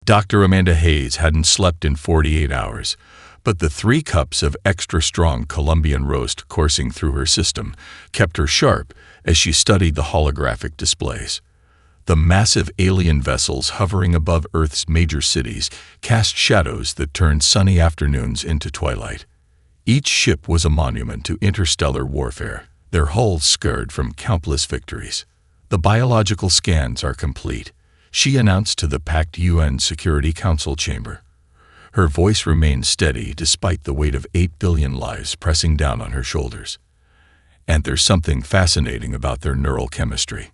Dr. Amanda Hayes hadn't slept in 48 hours, but the 3 cups of extra-strong Colombian roast coursing through her system kept her sharp as she studied the holographic displays. The massive alien vessels hovering above Earth's major cities cast shadows that turned sunny afternoons into twilight. Each ship was a monument to interstellar warfare, their hulls scarred from countless victories. "The biological scans are complete," she announced to the packed UN Security Council chamber. Her voice remained steady despite the weight of 8 billion lives pressing down on her shoulders. "And there's something fascinating about their neural chemistry."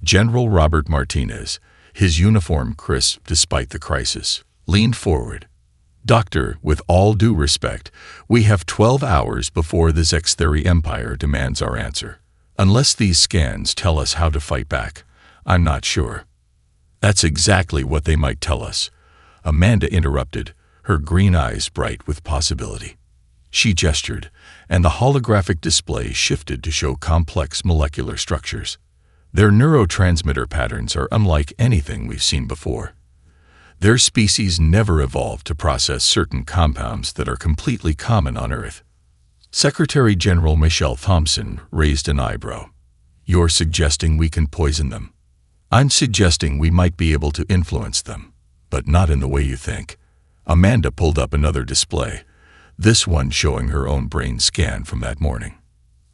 General Robert Martinez, his uniform crisp despite the crisis, leaned forward. "Doctor, with all due respect, we have 12 hours before the Zextheri Empire demands our answer. Unless these scans tell us how to fight back, I'm not sure." "That's exactly what they might tell us," Amanda interrupted, her green eyes bright with possibility. She gestured, and the holographic display shifted to show complex molecular structures. "Their neurotransmitter patterns are unlike anything we've seen before. Their species never evolved to process certain compounds that are completely common on Earth." Secretary General Michelle Thompson raised an eyebrow. "You're suggesting we can poison them?" "I'm suggesting we might be able to influence them, but not in the way you think." Amanda pulled up another display, this one showing her own brain scan from that morning.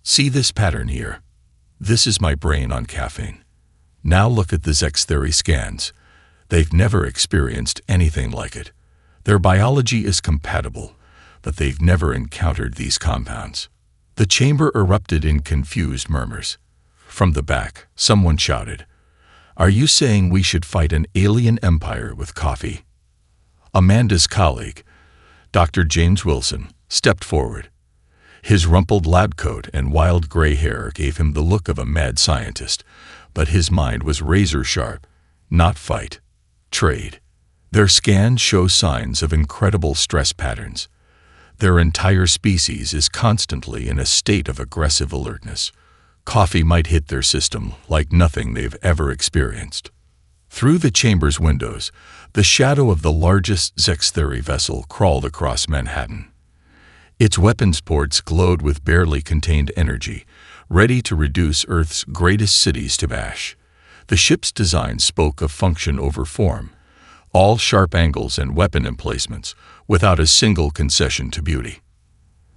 "See this pattern here? This is my brain on caffeine. Now look at the Zextheri scans. They've never experienced anything like it. Their biology is compatible, but they've never encountered these compounds." The chamber erupted in confused murmurs. From the back, someone shouted, "Are you saying we should fight an alien empire with coffee?" Amanda's colleague, Dr. James Wilson, stepped forward. His rumpled lab coat and wild gray hair gave him the look of a mad scientist, but his mind was razor-sharp. Not fight. Trade. Their scans show signs of incredible stress patterns. Their entire species is constantly in a state of aggressive alertness. Coffee might hit their system like nothing they've ever experienced. Through the chamber's windows, the shadow of the largest Zextheri vessel crawled across Manhattan. Its weapons ports glowed with barely contained energy, ready to reduce Earth's greatest cities to ash. The ship's design spoke of function over form, all sharp angles and weapon emplacements, without a single concession to beauty.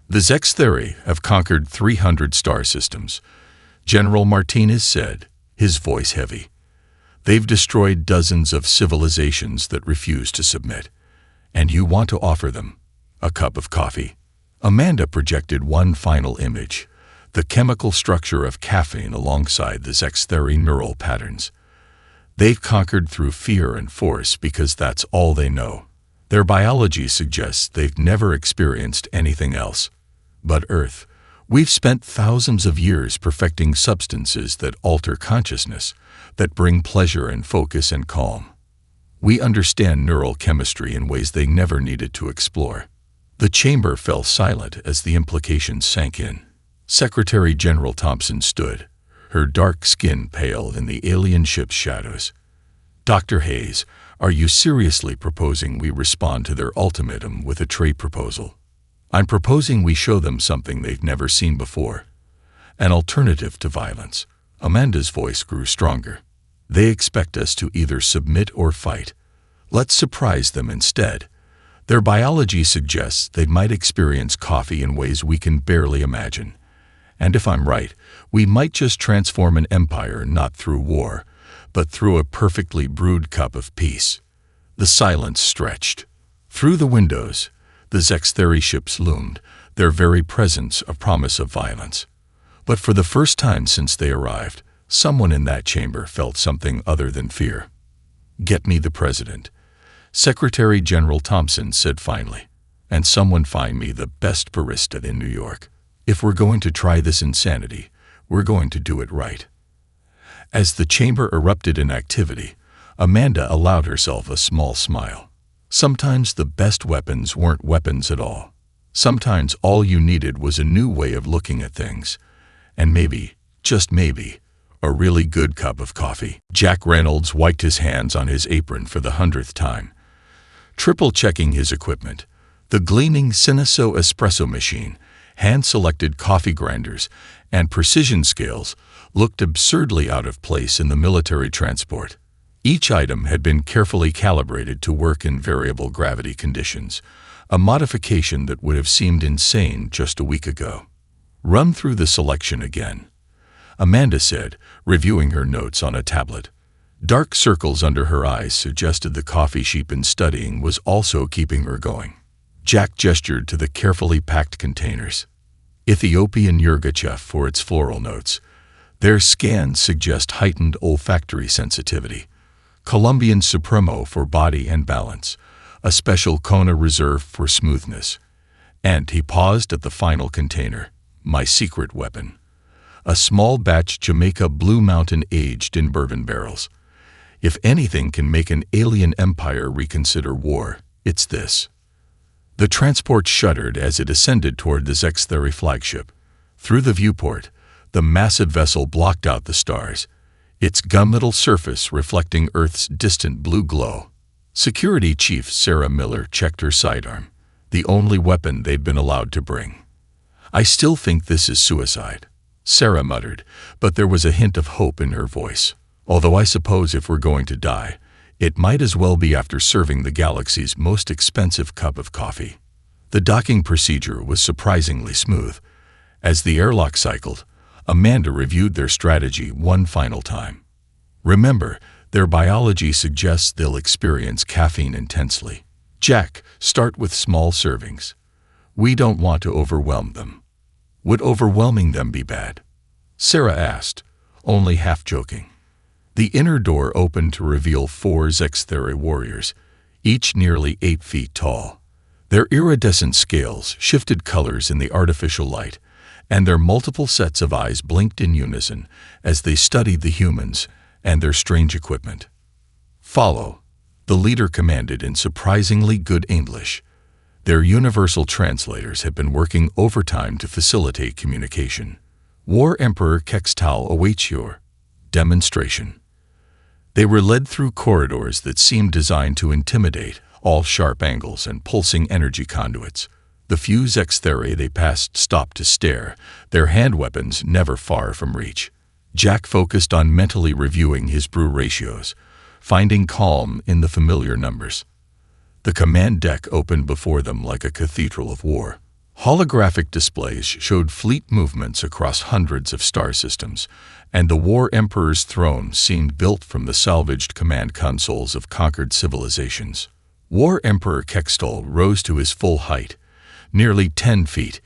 "The Zextheri have conquered 300 star systems," General Martinez said, his voice heavy. "They've destroyed dozens of civilizations that refuse to submit. And you want to offer them a cup of coffee?" Amanda projected one final image, the chemical structure of caffeine alongside the Zextheri neural patterns. "They've conquered through fear and force because that's all they know. Their biology suggests they've never experienced anything else. But Earth, we've spent thousands of years perfecting substances that alter consciousness, that bring pleasure and focus and calm. We understand neural chemistry in ways they never needed to explore." The chamber fell silent as the implications sank in. Secretary General Thompson stood, her dark skin pale in the alien ship's shadows. "Dr. Hayes, are you seriously proposing we respond to their ultimatum with a trade proposal?" "I'm proposing we show them something they've never seen before. An alternative to violence." Amanda's voice grew stronger. "They expect us to either submit or fight. Let's surprise them instead. Their biology suggests they might experience coffee in ways we can barely imagine. And if I'm right, we might just transform an empire not through war, but through a perfectly brewed cup of peace." The silence stretched. Through the windows, the Zextheri ships loomed, their very presence a promise of violence. But for the first time since they arrived, someone in that chamber felt something other than fear. "Get me the president," Secretary General Thompson said finally, "and someone find me the best barista in New York. If we're going to try this insanity, we're going to do it right." As the chamber erupted in activity, Amanda allowed herself a small smile. Sometimes the best weapons weren't weapons at all. Sometimes all you needed was a new way of looking at things. And maybe, just maybe, a really good cup of coffee. Jack Reynolds wiped his hands on his apron for the 100th time. Triple-checking his equipment, the gleaming Cineso espresso machine, hand-selected coffee grinders, and precision scales looked absurdly out of place in the military transport. Each item had been carefully calibrated to work in variable gravity conditions, a modification that would have seemed insane just a week ago. "Run through the selection again," Amanda said, reviewing her notes on a tablet. Dark circles under her eyes suggested the coffee she'd been studying was also keeping her going. Jack gestured to the carefully packed containers. Ethiopian Yirgacheffe for its floral notes. Their scans suggest heightened olfactory sensitivity. Colombian Supremo for body and balance. A special Kona Reserve for smoothness. And he paused at the final container. My secret weapon. A small batch Jamaica Blue Mountain aged in bourbon barrels. If anything can make an alien empire reconsider war, it's this. The transport shuddered as it ascended toward the Zextheri flagship. Through the viewport, the massive vessel blocked out the stars, its gunmetal surface reflecting Earth's distant blue glow. Security Chief Sarah Miller checked her sidearm, the only weapon they'd been allowed to bring. "I still think this is suicide," Sarah muttered, but there was a hint of hope in her voice. "Although I suppose if we're going to die, it might as well be after serving the galaxy's most expensive cup of coffee." The docking procedure was surprisingly smooth. As the airlock cycled, Amanda reviewed their strategy one final time. "Remember, their biology suggests they'll experience caffeine intensely. Jack, start with small servings. We don't want to overwhelm them." "Would overwhelming them be bad?" Sarah asked, only half joking. The inner door opened to reveal 4 Zextheri warriors, each nearly 8 feet tall. Their iridescent scales shifted colors in the artificial light, and their multiple sets of eyes blinked in unison as they studied the humans and their strange equipment. "Follow," the leader commanded in surprisingly good English. Their universal translators had been working overtime to facilitate communication. "War Emperor Kextal awaits your demonstration." They were led through corridors that seemed designed to intimidate, all sharp angles and pulsing energy conduits. The few Zextheri they passed stopped to stare, their hand weapons never far from reach. Jack focused on mentally reviewing his brew ratios, finding calm in the familiar numbers. The command deck opened before them like a cathedral of war. Holographic displays showed fleet movements across hundreds of star systems, and the War Emperor's throne seemed built from the salvaged command consoles of conquered civilizations. War Emperor Kextal rose to his full height, nearly 10 feet,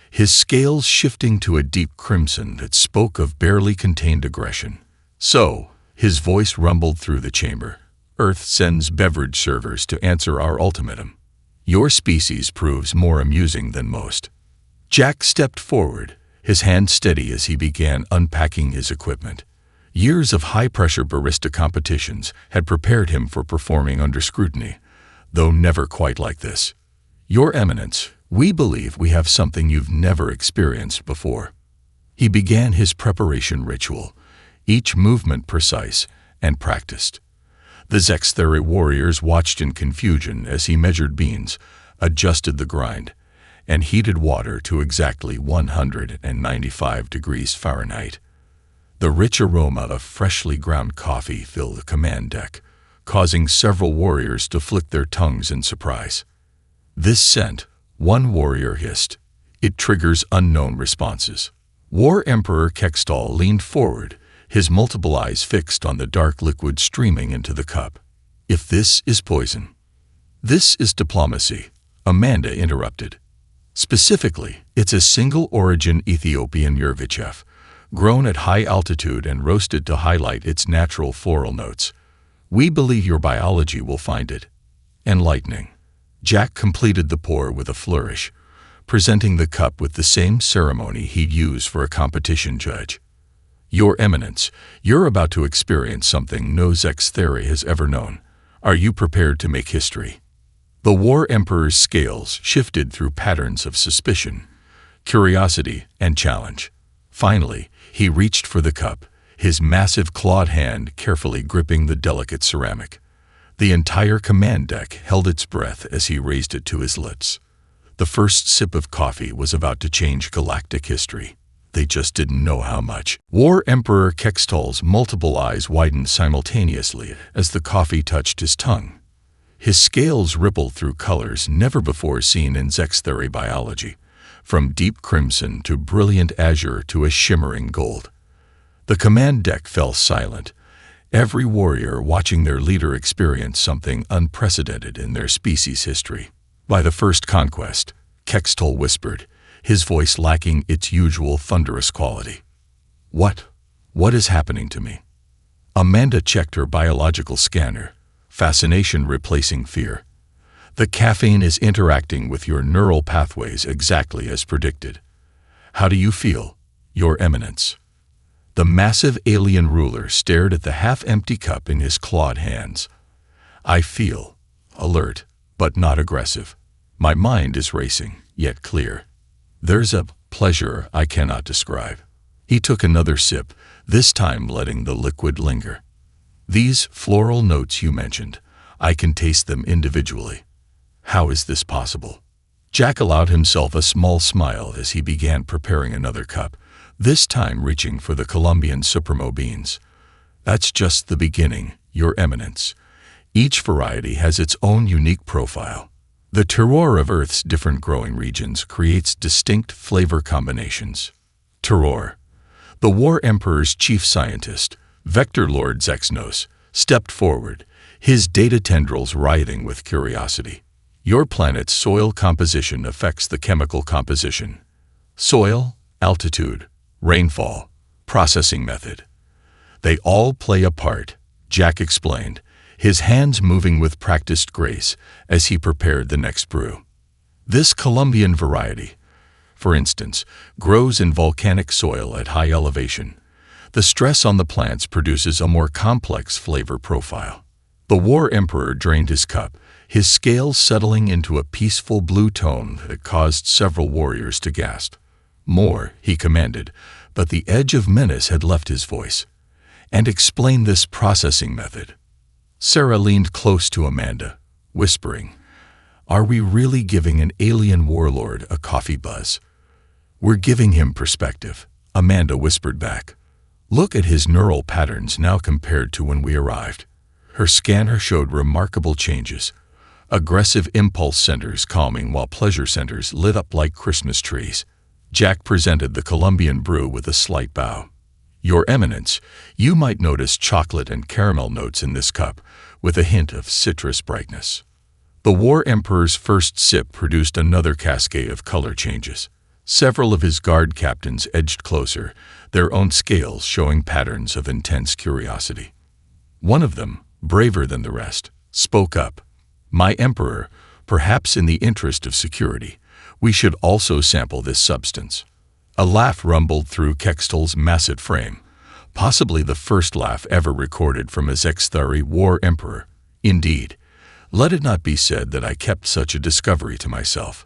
his scales shifting to a deep crimson that spoke of barely contained aggression. "So," his voice rumbled through the chamber, "Earth sends beverage servers to answer our ultimatum. Your species proves more amusing than most." Jack stepped forward, his hand steady as he began unpacking his equipment. Years of high-pressure barista competitions had prepared him for performing under scrutiny, though never quite like this. "Your Eminence, we believe we have something you've never experienced before." He began his preparation ritual, each movement precise and practiced. The Zextheri warriors watched in confusion as he measured beans, adjusted the grind, and heated water to exactly 195 degrees Fahrenheit. The rich aroma of freshly ground coffee filled the command deck, causing several warriors to flick their tongues in surprise. "This scent," one warrior hissed, "it triggers unknown responses." War Emperor Kextal leaned forward, his multiple eyes fixed on the dark liquid streaming into the cup. "If this is poison." "This is diplomacy," Amanda interrupted. "Specifically, it's a single-origin Ethiopian Yirgacheffe, grown at high altitude and roasted to highlight its natural floral notes. We believe your biology will find it enlightening." Jack completed the pour with a flourish, presenting the cup with the same ceremony he'd use for a competition judge. "Your Eminence, you're about to experience something no Zextheri has ever known. Are you prepared to make history?" The War Emperor's scales shifted through patterns of suspicion, curiosity, and challenge. Finally, he reached for the cup, his massive clawed hand carefully gripping the delicate ceramic. The entire command deck held its breath as he raised it to his lips. The first sip of coffee was about to change galactic history. They just didn't know how much. War Emperor Kextol's multiple eyes widened simultaneously as the coffee touched his tongue. His scales rippled through colors never before seen in Zextheri biology, from deep crimson to brilliant azure to a shimmering gold. The command deck fell silent, every warrior watching their leader experience something unprecedented in their species' history. By the first conquest, Kextol whispered, his voice lacking its usual thunderous quality. What is happening to me? Amanda checked her biological scanner, fascination replacing fear. The caffeine is interacting with your neural pathways exactly as predicted. How do you feel, Your Eminence? The massive alien ruler stared at the half-empty cup in his clawed hands. I feel alert, but not aggressive. My mind is racing, yet clear. There's a pleasure I cannot describe. He took another sip, this time letting the liquid linger. These floral notes you mentioned, I can taste them individually. How is this possible? Jack allowed himself a small smile as he began preparing another cup, this time reaching for the Colombian Supremo beans. That's just the beginning, Your Eminence. Each variety has its own unique profile. The terroir of Earth's different growing regions creates distinct flavor combinations. Terroir. The War Emperor's chief scientist, Vector Lord Zexnos, stepped forward, his data tendrils writhing with curiosity. Your planet's soil composition affects the chemical composition. Soil, altitude, rainfall, processing method. They all play a part, Jack explained, his hands moving with practiced grace as he prepared the next brew. This Colombian variety, for instance, grows in volcanic soil at high elevation. The stress on the plants produces a more complex flavor profile. The War Emperor drained his cup, his scales settling into a peaceful blue tone that caused several warriors to gasp. More, he commanded, but the edge of menace had left his voice. And explain this processing method. Sarah leaned close to Amanda, whispering, Are we really giving an alien warlord a coffee buzz? We're giving him perspective, Amanda whispered back. Look at his neural patterns now compared to when we arrived. Her scanner showed remarkable changes. Aggressive impulse centers calming while pleasure centers lit up like Christmas trees. Jack presented the Colombian brew with a slight bow. Your Eminence, you might notice chocolate and caramel notes in this cup, with a hint of citrus brightness. The War Emperor's first sip produced another cascade of color changes. Several of his guard captains edged closer, their own scales showing patterns of intense curiosity. One of them, braver than the rest, spoke up. My Emperor, perhaps in the interest of security, we should also sample this substance. A laugh rumbled through Kextol's massive frame, possibly the first laugh ever recorded from a Zextheri War Emperor. Indeed, let it not be said that I kept such a discovery to myself.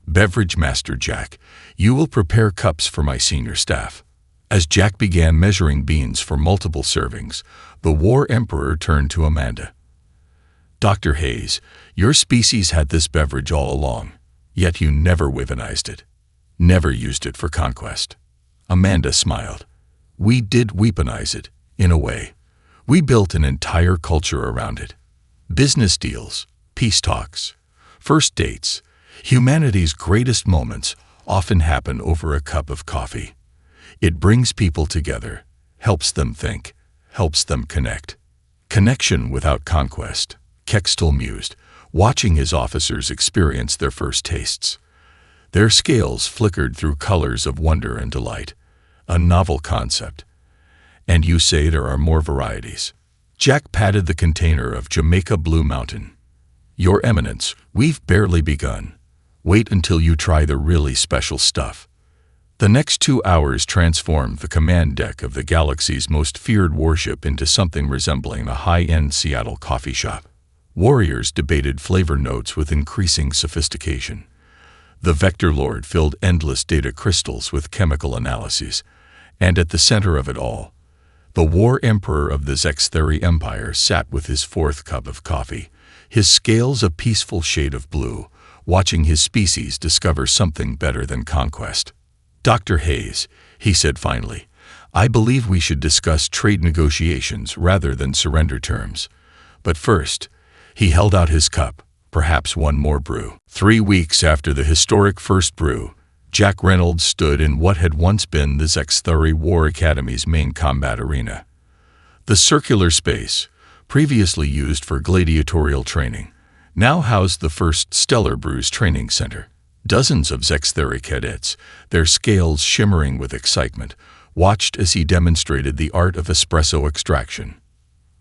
Beverage Master Jack, you will prepare cups for my senior staff. As Jack began measuring beans for multiple servings, the War Emperor turned to Amanda. Dr. Hayes, your species had this beverage all along, yet you never weaponized it. Never used it for conquest. Amanda smiled. We did weaponize it, in a way. We built an entire culture around it. Business deals, peace talks, first dates, humanity's greatest moments often happen over a cup of coffee. It brings people together, helps them think, helps them connect. Connection without conquest, Kextol mused, watching his officers experience their first tastes. Their scales flickered through colors of wonder and delight. A novel concept. And you say there are more varieties. Jack patted the container of Jamaica Blue Mountain. Your Eminence, we've barely begun. Wait until you try the really special stuff. The next 2 hours transformed the command deck of the galaxy's most feared warship into something resembling a high-end Seattle coffee shop. Warriors debated flavor notes with increasing sophistication. The Vector Lord filled endless data crystals with chemical analyses, and at the center of it all, The war emperor of the Zextheri Empire sat with his fourth cup of coffee, his scales a peaceful shade of blue, watching his species discover something better than conquest. "Dr. Hayes," he said finally, "I believe we should discuss trade negotiations rather than surrender terms. But first," he held out his cup, "perhaps one more brew." 3 weeks after the historic first brew, Jack Reynolds stood in what had once been the Zextheri War Academy's main combat arena. The circular space, previously used for gladiatorial training, now housed the first Stellar Brews training center. Dozens of Zextheri cadets, their scales shimmering with excitement, watched as he demonstrated the art of espresso extraction.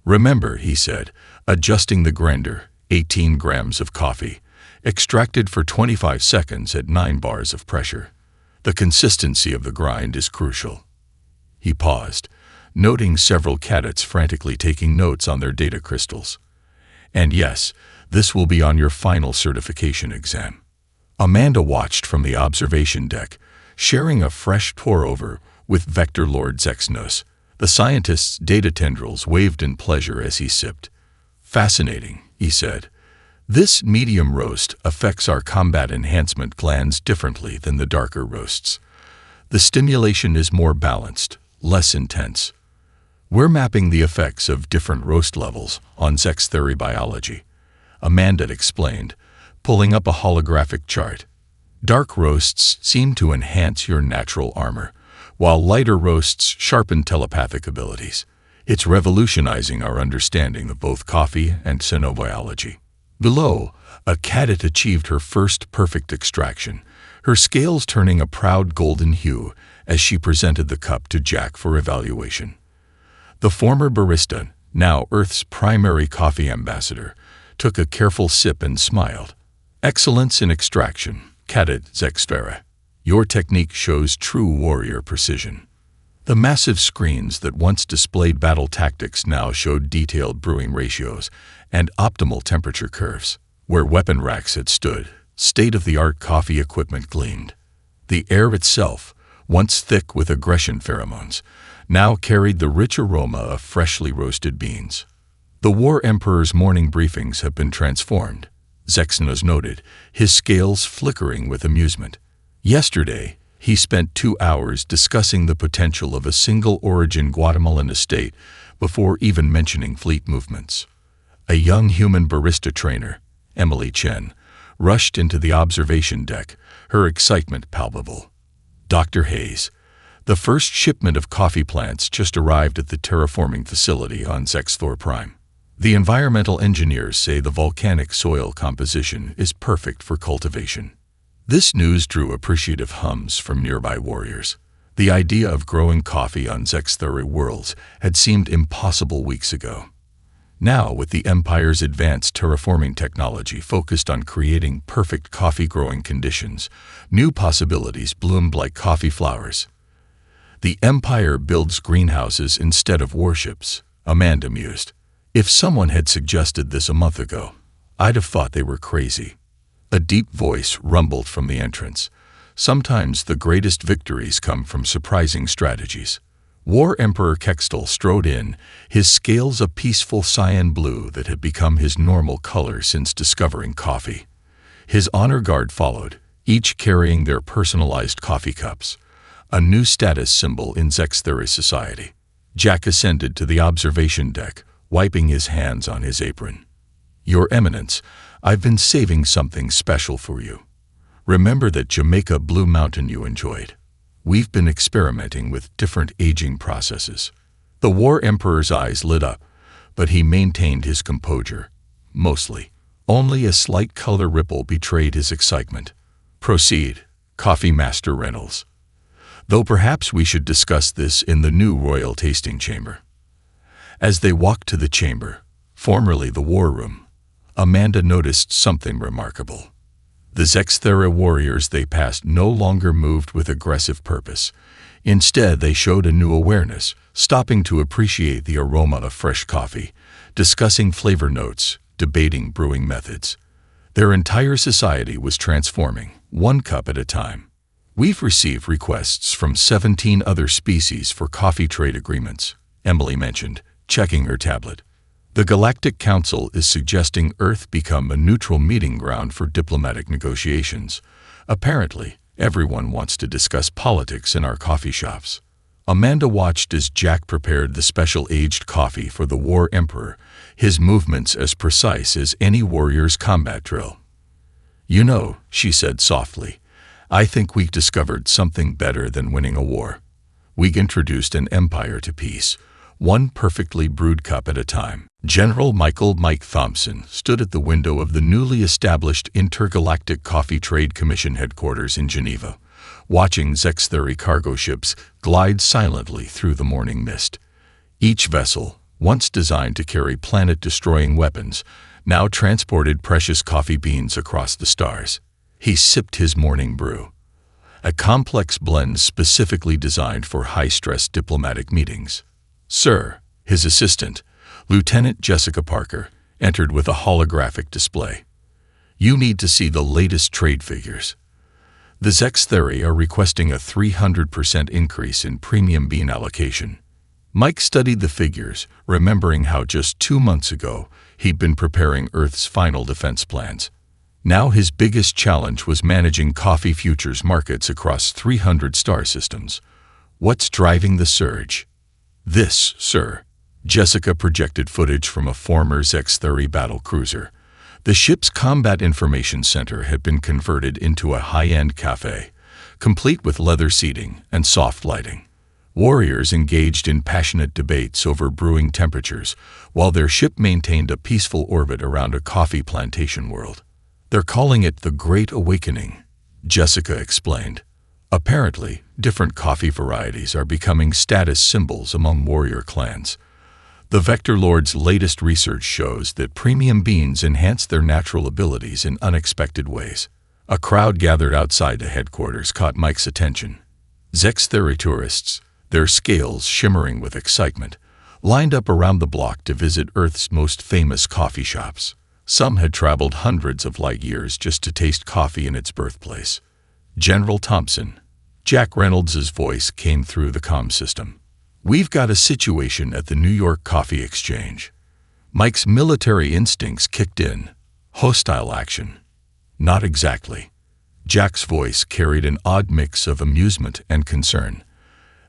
"Remember," he said, adjusting the grinder, 18 grams of coffee, extracted for 25 seconds at 9 bars of pressure. "The consistency of the grind is crucial." He paused, noting several cadets frantically taking notes on their data crystals. "And yes, this will be on your final certification exam." Amanda watched from the observation deck, sharing a fresh pour-over with Vector Lord Zexnos. The scientist's data tendrils waved in pleasure as he sipped. "Fascinating," he said. "This medium roast affects our combat enhancement glands differently than the darker roasts. The stimulation is more balanced, less intense. We're mapping the effects of different roast levels on Zextheri biology," Amanda explained, pulling up a holographic chart. "Dark roasts seem to enhance your natural armor, while lighter roasts sharpen telepathic abilities. It's revolutionizing our understanding of both coffee and xenobiology." Below, a cadet achieved her first perfect extraction, her scales turning a proud golden hue as she presented the cup to Jack for evaluation. The former barista, now Earth's primary coffee ambassador, took a careful sip and smiled. "Excellence in extraction, Cadet Zextheri. Your technique shows true warrior precision." The massive screens that once displayed battle tactics now showed detailed brewing ratios and optimal temperature curves. Where weapon racks had stood, state-of-the-art coffee equipment gleamed. The air itself, once thick with aggression pheromones, now carried the rich aroma of freshly roasted beans. "The War Emperor's morning briefings have been transformed," Zexnos noted, his scales flickering with amusement. "Yesterday, he spent 2 hours discussing the potential of a single-origin Guatemalan estate before even mentioning fleet movements." A young human barista trainer, Emily Chen, rushed into the observation deck, her excitement palpable. "Dr. Hayes, the first shipment of coffee plants just arrived at the terraforming facility on Zexthor Prime. The environmental engineers say the volcanic soil composition is perfect for cultivation." This news drew appreciative hums from nearby warriors. The idea of growing coffee on Zextheri worlds had seemed impossible weeks ago. Now, with the Empire's advanced terraforming technology focused on creating perfect coffee-growing conditions, new possibilities bloomed like coffee flowers. "The Empire builds greenhouses instead of warships," Amanda mused. "If someone had suggested this a month ago, I'd have thought they were crazy." A deep voice rumbled from the entrance. "Sometimes the greatest victories come from surprising strategies." War Emperor Kextel strode in, his scales a peaceful cyan blue that had become his normal color since discovering coffee. His honor guard followed, each carrying their personalized coffee cups, a new status symbol in Zextheri society. Jack ascended to the observation deck, wiping his hands on his apron. "Your Eminence, I've been saving something special for you. Remember that Jamaica Blue Mountain you enjoyed? We've been experimenting with different aging processes." The War Emperor's eyes lit up, but he maintained his composure. Mostly. Only a slight color ripple betrayed his excitement. "Proceed, Coffee Master Reynolds. Though perhaps we should discuss this in the new Royal Tasting Chamber." As they walked to the chamber, formerly the War Room, Amanda noticed something remarkable. The Zextheri warriors they passed no longer moved with aggressive purpose. Instead, they showed a new awareness, stopping to appreciate the aroma of fresh coffee, discussing flavor notes, debating brewing methods. Their entire society was transforming, one cup at a time. "We've received requests from 17 other species for coffee trade agreements," Emily mentioned, checking her tablet. The Galactic Council is suggesting Earth become a neutral meeting ground for diplomatic negotiations. Apparently, everyone wants to discuss politics in our coffee shops. Amanda watched as Jack prepared the special aged coffee for the War Emperor, his movements as precise as any warrior's combat drill. "You know," she said softly, "I think we've discovered something better than winning a war. We've introduced an empire to peace, one perfectly brewed cup at a time." General Mike Thompson stood at the window of the newly established Intergalactic Coffee Trade Commission headquarters in Geneva, watching Zextheri cargo ships glide silently through the morning mist. Each vessel, once designed to carry planet-destroying weapons, now transported precious coffee beans across the stars. He sipped his morning brew, a complex blend specifically designed for high-stress diplomatic meetings. "Sir," his assistant, Lieutenant Jessica Parker, entered with a holographic display. "You need to see the latest trade figures. The Zextheri are requesting a 300% increase in premium bean allocation." Mike studied the figures, remembering how just 2 months ago he'd been preparing Earth's final defense plans. Now his biggest challenge was managing coffee futures markets across 300 star systems. "What's driving the surge?" "This, sir." Jessica projected footage from a former Zextheri battle cruiser. The ship's combat information center had been converted into a high-end cafe, complete with leather seating and soft lighting. Warriors engaged in passionate debates over brewing temperatures, while their ship maintained a peaceful orbit around a coffee plantation world. "They're calling it the Great Awakening," Jessica explained. "Apparently, different coffee varieties are becoming status symbols among warrior clans. The Vector Lord's latest research shows that premium beans enhance their natural abilities in unexpected ways." A crowd gathered outside the headquarters caught Mike's attention. Zextheri tourists, their scales shimmering with excitement, lined up around the block to visit Earth's most famous coffee shops. Some had traveled hundreds of light years just to taste coffee in its birthplace. "General Thompson," Jack Reynolds' voice came through the comm system. "We've got a situation at the New York Coffee Exchange." Mike's military instincts kicked in. Hostile action. "Not exactly." Jack's voice carried an odd mix of amusement and concern.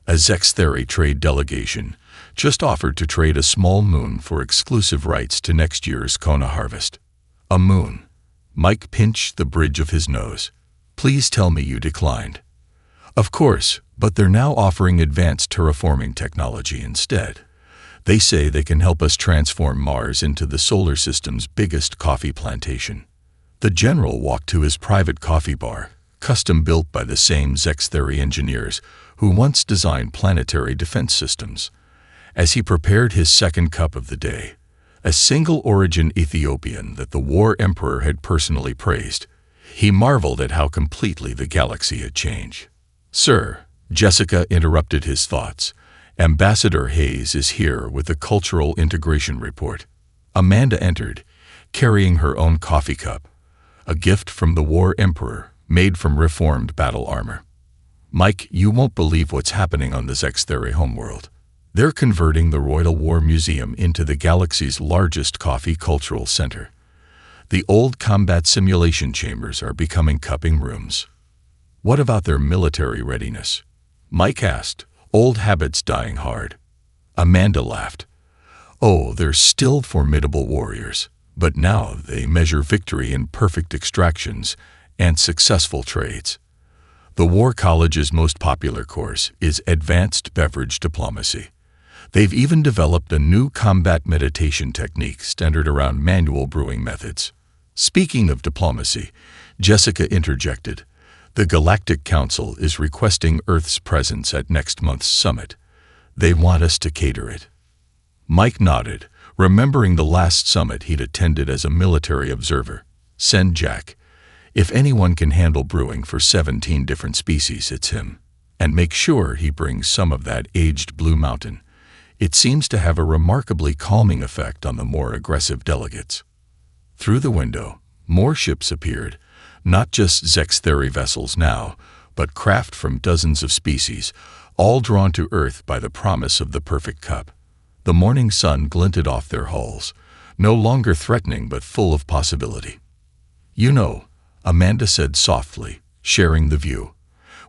"A Zextheri trade delegation just offered to trade a small moon for exclusive rights to next year's Kona harvest." "A moon?" Mike pinched the bridge of his nose. "Please tell me you declined." "Of course, but they're now offering advanced terraforming technology instead. They say they can help us transform Mars into the solar system's biggest coffee plantation." The general walked to his private coffee bar, custom built by the same Zextheri engineers who once designed planetary defense systems. As he prepared his second cup of the day, a single-origin Ethiopian that the War Emperor had personally praised, he marveled at how completely the galaxy had changed. "Sir," Jessica interrupted his thoughts, "Ambassador Hayes is here with the Cultural Integration Report." Amanda entered, carrying her own coffee cup, a gift from the War Emperor, made from reformed battle armor. "Mike, you won't believe what's happening on the Zextheri homeworld. They're converting the Royal War Museum into the galaxy's largest coffee cultural center. The old combat simulation chambers are becoming cupping rooms." "What about their military readiness?" Mike asked, old habits dying hard. Amanda laughed. "Oh, they're still formidable warriors, but now they measure victory in perfect extractions and successful trades. The War College's most popular course is Advanced Beverage Diplomacy. They've even developed a new combat meditation technique centered around manual brewing methods." Speaking of diplomacy, Jessica interjected, "The Galactic Council is requesting Earth's presence at next month's summit. They want us to cater it." Mike nodded, remembering the last summit he'd attended as a military observer. "Send Jack. If anyone can handle brewing for 17 different species, it's him. And make sure he brings some of that aged Blue Mountain. It seems to have a remarkably calming effect on the more aggressive delegates." Through the window, more ships appeared, not just Zextheri vessels now, but craft from dozens of species, all drawn to Earth by the promise of the perfect cup. The morning sun glinted off their hulls, no longer threatening but full of possibility. "You know," Amanda said softly, sharing the view,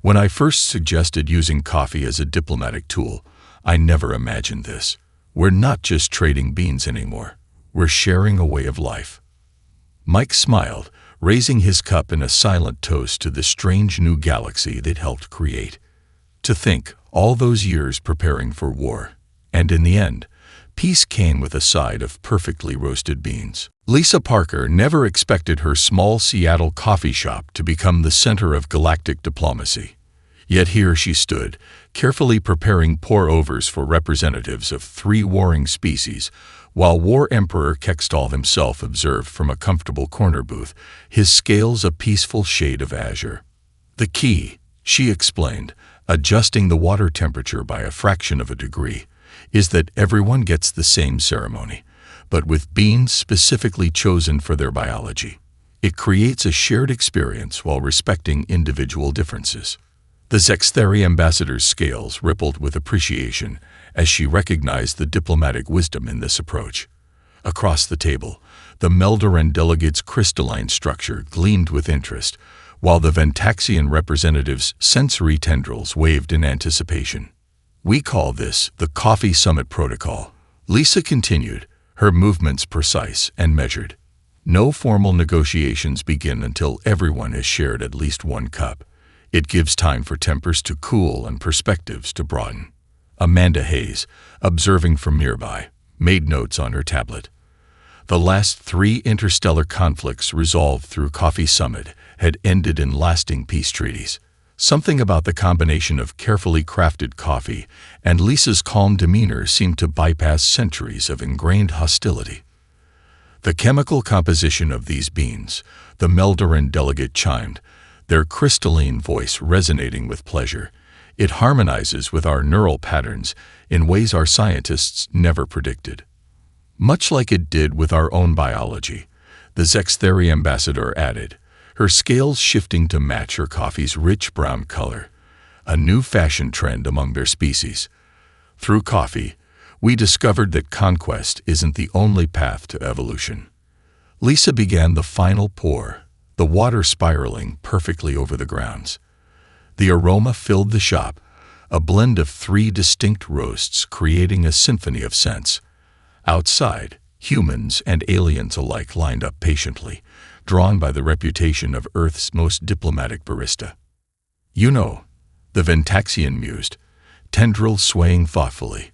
"when I first suggested using coffee as a diplomatic tool, I never imagined this. We're not just trading beans anymore. We're sharing a way of life." Mike smiled, raising his cup in a silent toast to the strange new galaxy they'd helped create. To think, all those years preparing for war, and in the end, peace came with a side of perfectly roasted beans. Lisa Parker never expected her small Seattle coffee shop to become the center of galactic diplomacy. Yet here she stood, carefully preparing pour-overs for representatives of 3 warring species, while War Emperor Kextal himself observed from a comfortable corner booth, his scales a peaceful shade of azure. "The key," she explained, adjusting the water temperature by a fraction of a degree, "is that everyone gets the same ceremony, but with beans specifically chosen for their biology. It creates a shared experience while respecting individual differences." The Zextheri ambassador's scales rippled with appreciation as she recognized the diplomatic wisdom in this approach. Across the table, the Meldoran delegate's crystalline structure gleamed with interest, while the Ventaxian representative's sensory tendrils waved in anticipation. "We call this the Coffee Summit Protocol," Lisa continued, her movements precise and measured. "No formal negotiations begin until everyone has shared at least 1 cup. It gives time for tempers to cool and perspectives to broaden." Amanda Hayes, observing from nearby, made notes on her tablet. The last 3 interstellar conflicts resolved through Coffee Summit had ended in lasting peace treaties. Something about the combination of carefully crafted coffee and Lisa's calm demeanor seemed to bypass centuries of ingrained hostility. "The chemical composition of these beans," the Meldoran delegate chimed, their crystalline voice resonating with pleasure. "It harmonizes with our neural patterns in ways our scientists never predicted. Much like it did with our own biology," the Zextheri ambassador added, her scales shifting to match her coffee's rich brown color, a new fashion trend among their species. "Through coffee, we discovered that conquest isn't the only path to evolution." Lisa began the final pour, the water spiraling perfectly over the grounds. The aroma filled the shop, a blend of 3 distinct roasts creating a symphony of scents. Outside, humans and aliens alike lined up patiently, drawn by the reputation of Earth's most diplomatic barista. "You know," the Ventaxian mused, tendrils swaying thoughtfully,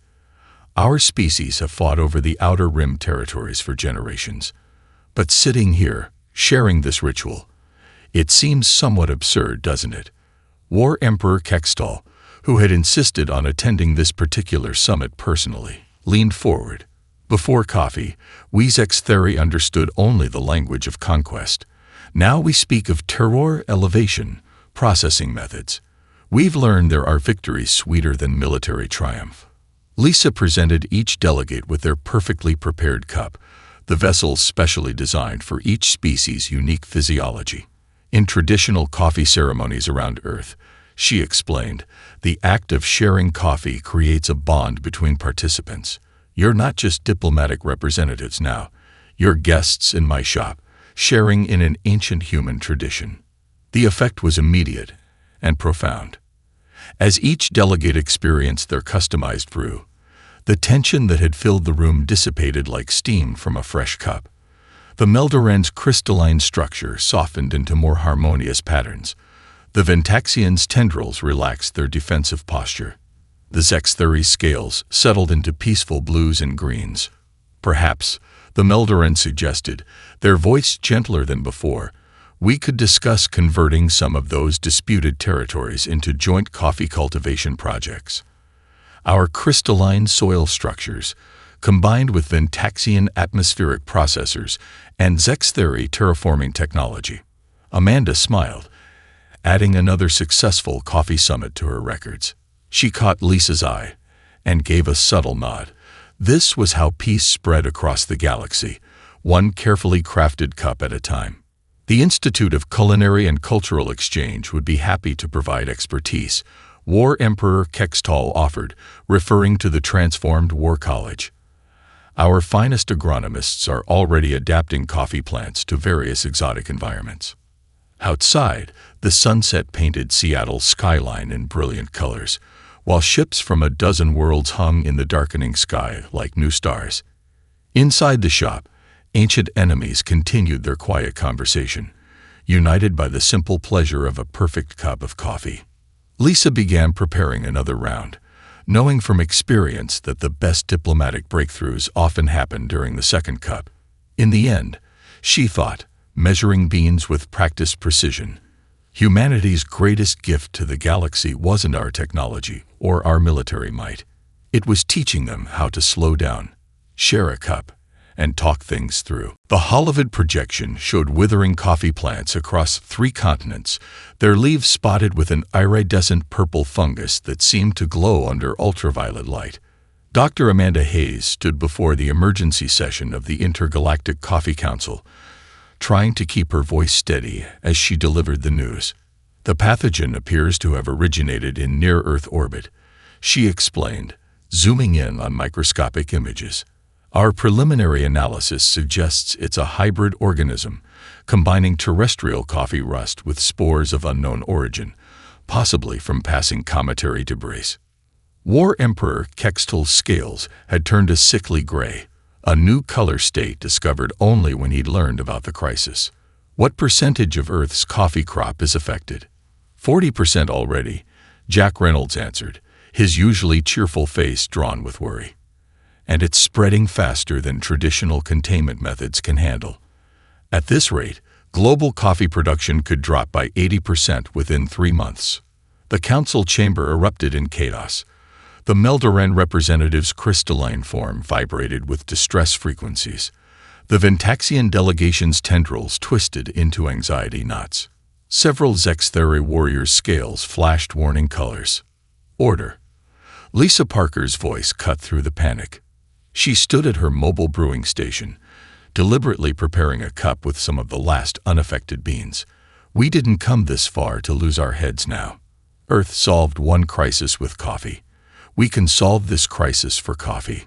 "our species have fought over the outer rim territories for generations. But sitting here, sharing this ritual, it seems somewhat absurd, doesn't it?" War Emperor Kextal, who had insisted on attending this particular summit personally, leaned forward. "Before coffee, we Zextheri understood only the language of conquest. Now we speak of terror elevation, processing methods. We've learned there are victories sweeter than military triumph." Lisa presented each delegate with their perfectly prepared cup, the vessels specially designed for each species' unique physiology. "In traditional coffee ceremonies around Earth," she explained, "the act of sharing coffee creates a bond between participants. You're not just diplomatic representatives now. You're guests in my shop, sharing in an ancient human tradition." The effect was immediate and profound. As each delegate experienced their customized brew, the tension that had filled the room dissipated like steam from a fresh cup. The Meldoran's crystalline structure softened into more harmonious patterns. The Ventaxian's tendrils relaxed their defensive posture. The Zextheri scales settled into peaceful blues and greens. "Perhaps," the Meldoran suggested, their voice gentler than before, "we could discuss converting some of those disputed territories into joint coffee cultivation projects. Our crystalline soil structures, combined with Ventaxian atmospheric processors and Zextheri terraforming technology." Amanda smiled, adding another successful coffee summit to her records. She caught Lisa's eye and gave a subtle nod. This was how peace spread across the galaxy, one carefully crafted cup at a time. The Institute of Culinary and Cultural Exchange would be happy to provide expertise, War Emperor Kextal offered, referring to the transformed War College. Our finest agronomists are already adapting coffee plants to various exotic environments. Outside, the sunset painted Seattle's skyline in brilliant colors, while ships from a dozen worlds hung in the darkening sky like new stars. Inside the shop, ancient enemies continued their quiet conversation, united by the simple pleasure of a perfect cup of coffee. Lisa began preparing another round, knowing from experience that the best diplomatic breakthroughs often happen during the second cup. In the end, she thought, measuring beans with practiced precision, humanity's greatest gift to the galaxy wasn't our technology or our military might. It was teaching them how to slow down, share a cup, and talk things through. The Hollywood projection showed withering coffee plants across 3 continents, their leaves spotted with an iridescent purple fungus that seemed to glow under ultraviolet light. Dr. Amanda Hayes stood before the emergency session of the Intergalactic Coffee Council, trying to keep her voice steady as she delivered the news. The pathogen appears to have originated in near-Earth orbit, she explained, zooming in on microscopic images. Our preliminary analysis suggests it's a hybrid organism, combining terrestrial coffee rust with spores of unknown origin, possibly from passing cometary debris. War Emperor Kextel's scales had turned a sickly gray, a new color state discovered only when he'd learned about the crisis. What percentage of Earth's coffee crop is affected? 40% already, Jack Reynolds answered, his usually cheerful face drawn with worry. And it's spreading faster than traditional containment methods can handle. At this rate, global coffee production could drop by 80% within 3 months. The council chamber erupted in chaos. The Meldoran representative's crystalline form vibrated with distress frequencies. The Ventaxian delegation's tendrils twisted into anxiety knots. Several Zextheri warriors' scales flashed warning colors. Order. Lisa Parker's voice cut through the panic. She stood at her mobile brewing station, deliberately preparing a cup with some of the last unaffected beans. We didn't come this far to lose our heads now. Earth solved one crisis with coffee. We can solve this crisis for coffee.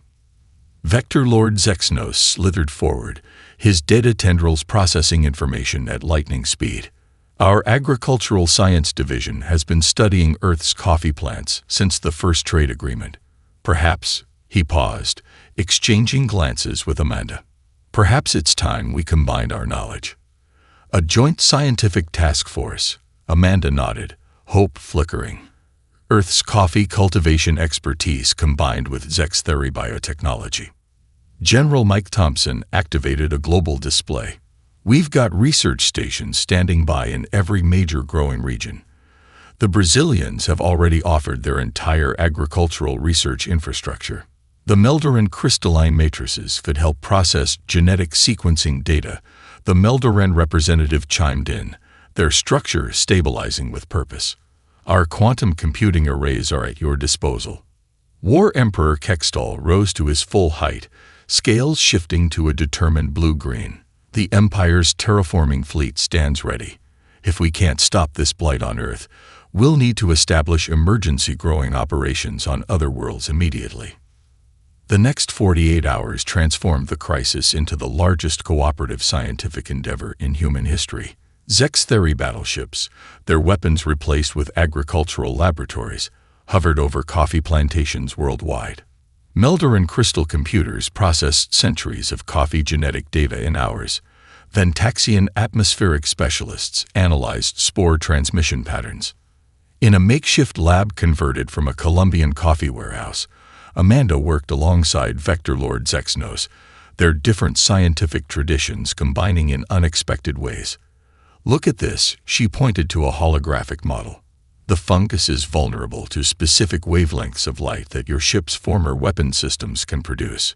Vector Lord Zexnos slithered forward, his data tendrils processing information at lightning speed. Our Agricultural Science Division has been studying Earth's coffee plants since the first trade agreement. Perhaps, he paused, exchanging glances with Amanda. Perhaps it's time we combined our knowledge. A joint scientific task force, Amanda nodded, hope flickering. Earth's coffee cultivation expertise combined with Zextheri biotechnology. General Mike Thompson activated a global display. We've got research stations standing by in every major growing region. The Brazilians have already offered their entire agricultural research infrastructure. The Meldoran crystalline matrices could help process genetic sequencing data. The Meldoran representative chimed in, their structure stabilizing with purpose. Our quantum computing arrays are at your disposal. War Emperor Kextel rose to his full height, scales shifting to a determined blue-green. The Empire's terraforming fleet stands ready. If we can't stop this blight on Earth, we'll need to establish emergency growing operations on other worlds immediately. The next 48 hours transformed the crisis into the largest cooperative scientific endeavor in human history. Zextheri battleships, their weapons replaced with agricultural laboratories, hovered over coffee plantations worldwide. Meldoran crystal computers processed centuries of coffee genetic data in hours. Ventaxian atmospheric specialists analyzed spore transmission patterns. In a makeshift lab converted from a Colombian coffee warehouse, Amanda worked alongside Vector Lord Zexnos, their different scientific traditions combining in unexpected ways. Look at this, she pointed to a holographic model. The fungus is vulnerable to specific wavelengths of light that your ship's former weapon systems can produce.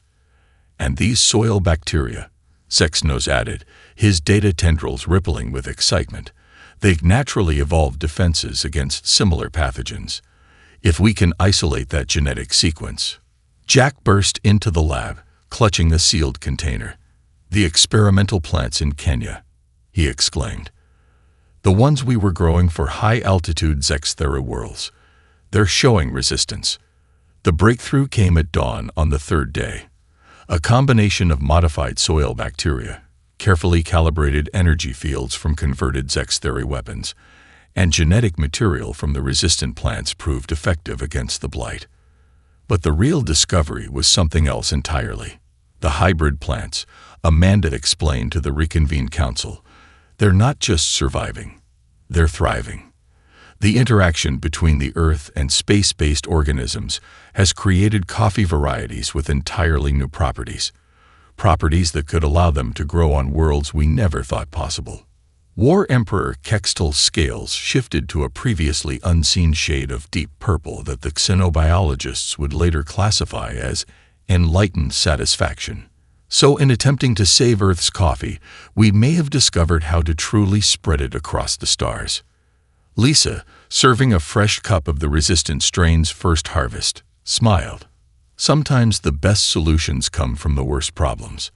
And these soil bacteria, Zexnos added, his data tendrils rippling with excitement, they've naturally evolved defenses against similar pathogens. If we can isolate that genetic sequence. Jack burst into the lab, clutching the sealed container. The experimental plants in Kenya, he exclaimed. The ones we were growing for high-altitude Zextheri worlds. They're showing resistance. The breakthrough came at dawn on the 3rd day. A combination of modified soil bacteria, carefully calibrated energy fields from converted Zextheri weapons, and genetic material from the resistant plants proved effective against the blight. But the real discovery was something else entirely. The hybrid plants, Amanda explained to the reconvened council, they're not just surviving, they're thriving. The interaction between the Earth and space-based organisms has created coffee varieties with entirely new properties that could allow them to grow on worlds we never thought possible. War Emperor Kextel's scales shifted to a previously unseen shade of deep purple that the xenobiologists would later classify as enlightened satisfaction. So in attempting to save Earth's coffee, we may have discovered how to truly spread it across the stars. Lisa, serving a fresh cup of the resistant strain's first harvest, smiled. Sometimes the best solutions come from the worst problems.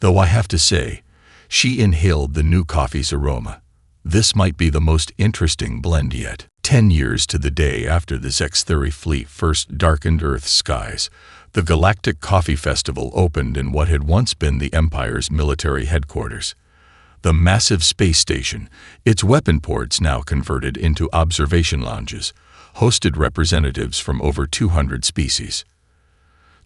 Though I have to say, she inhaled the new coffee's aroma. This might be the most interesting blend yet. 10 years to the day after the Zextheri fleet first darkened Earth's skies, the Galactic Coffee Festival opened in what had once been the Empire's military headquarters. The massive space station, its weapon ports now converted into observation lounges, hosted representatives from over 200 species.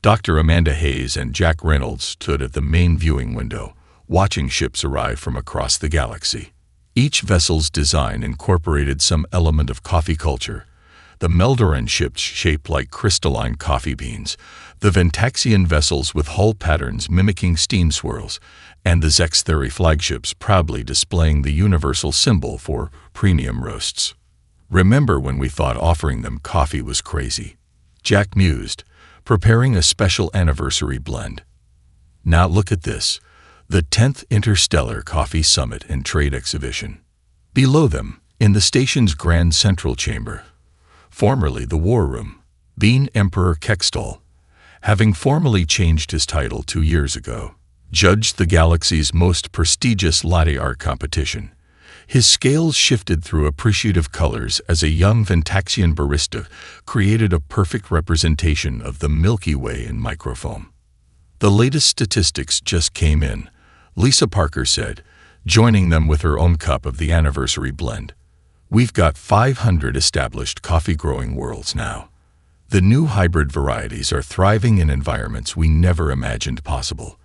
Dr. Amanda Hayes and Jack Reynolds stood at the main viewing window, watching ships arrive from across the galaxy. Each vessel's design incorporated some element of coffee culture. The Meldoran ships shaped like crystalline coffee beans, the Ventaxian vessels with hull patterns mimicking steam swirls, and the Zextheri flagships proudly displaying the universal symbol for premium roasts. Remember when we thought offering them coffee was crazy? Jack mused, preparing a special anniversary blend. Now look at this, the 10th Interstellar Coffee Summit and Trade Exhibition. Below them, in the station's grand central chamber, formerly the War Room, Bean Emperor Kextel, having formally changed his title 2 years ago, judged the galaxy's most prestigious latte art competition. His scales shifted through appreciative colors as a young Ventaxian barista created a perfect representation of the Milky Way in microfoam. The latest statistics just came in, Lisa Parker said, joining them with her own cup of the anniversary blend. We've got 500 established coffee-growing worlds now. The new hybrid varieties are thriving in environments we never imagined possible.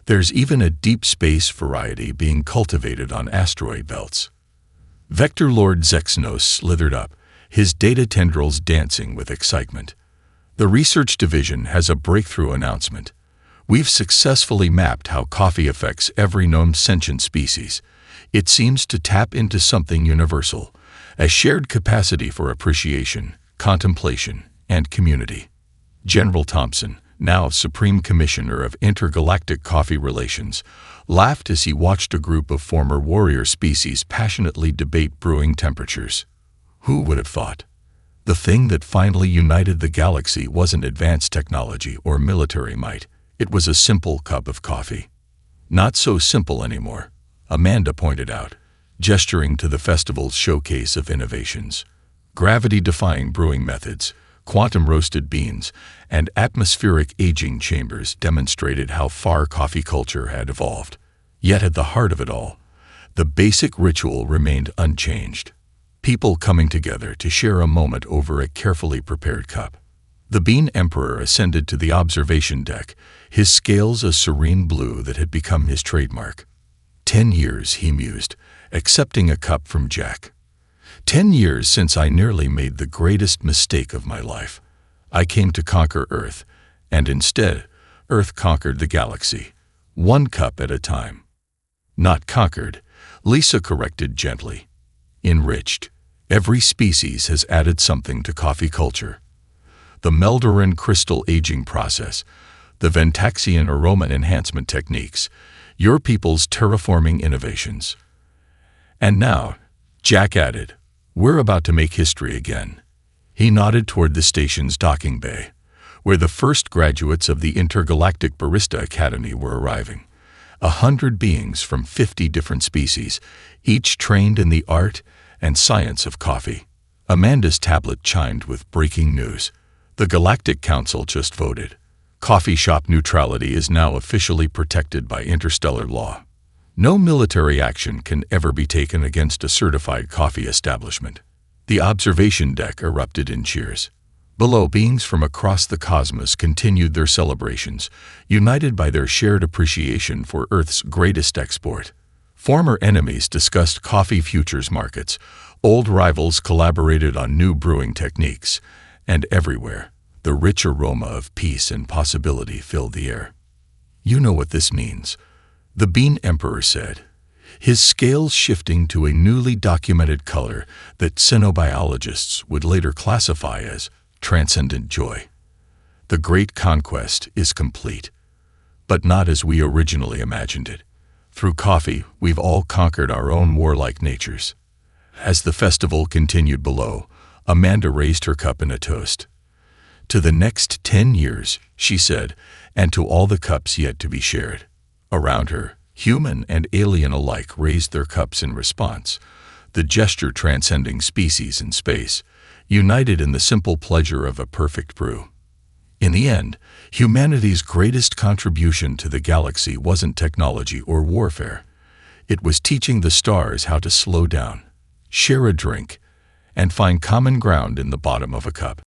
There's even a deep space variety being cultivated on asteroid belts. Vector Lord Zexnos slithered up, his data tendrils dancing with excitement. The research division has a breakthrough announcement. We've successfully mapped how coffee affects every known sentient species. It seems to tap into something universal, a shared capacity for appreciation, contemplation, and community. General Thompson, now Supreme Commissioner of Intergalactic Coffee Relations, laughed as he watched a group of former warrior species passionately debate brewing temperatures. Who would have thought? The thing that finally united the galaxy wasn't advanced technology or military might. It was a simple cup of coffee. Not so simple anymore, Amanda pointed out, gesturing to the festival's showcase of innovations. Gravity-defying brewing methods, quantum-roasted beans, and atmospheric aging chambers demonstrated how far coffee culture had evolved. Yet at the heart of it all, the basic ritual remained unchanged. People coming together to share a moment over a carefully prepared cup. The Bean Emperor ascended to the observation deck, his scales a serene blue that had become his trademark. 10 years, he mused, accepting a cup from Jack. 10 years since I nearly made the greatest mistake of my life. I came to conquer Earth, and instead, Earth conquered the galaxy, one cup at a time. Not conquered, Lisa corrected gently. Enriched. Every species has added something to coffee culture. The Meldoran crystal aging process, the Ventaxian aroma enhancement techniques, your people's terraforming innovations. And now, Jack added, we're about to make history again. He nodded toward the station's docking bay, where the first graduates of the Intergalactic Barista Academy were arriving. 100 beings from 50 different species, each trained in the art and science of coffee. Amanda's tablet chimed with breaking news. The Galactic Council just voted. Coffee shop neutrality is now officially protected by interstellar law. No military action can ever be taken against a certified coffee establishment. The observation deck erupted in cheers. Below, beings from across the cosmos continued their celebrations, united by their shared appreciation for Earth's greatest export. Former enemies discussed coffee futures markets, old rivals collaborated on new brewing techniques, and everywhere, the rich aroma of peace and possibility filled the air. "You know what this means," the Bean Emperor said, his scales shifting to a newly documented color that xenobiologists would later classify as transcendent joy. "The great conquest is complete, but not as we originally imagined it. Through coffee, we've all conquered our own warlike natures." As the festival continued below, Amanda raised her cup in a toast. "To the next 10 years," she said, "and to all the cups yet to be shared." Around her, human and alien alike raised their cups in response, the gesture transcending species and space, united in the simple pleasure of a perfect brew. In the end, humanity's greatest contribution to the galaxy wasn't technology or warfare. It was teaching the stars how to slow down, share a drink, and find common ground in the bottom of a cup.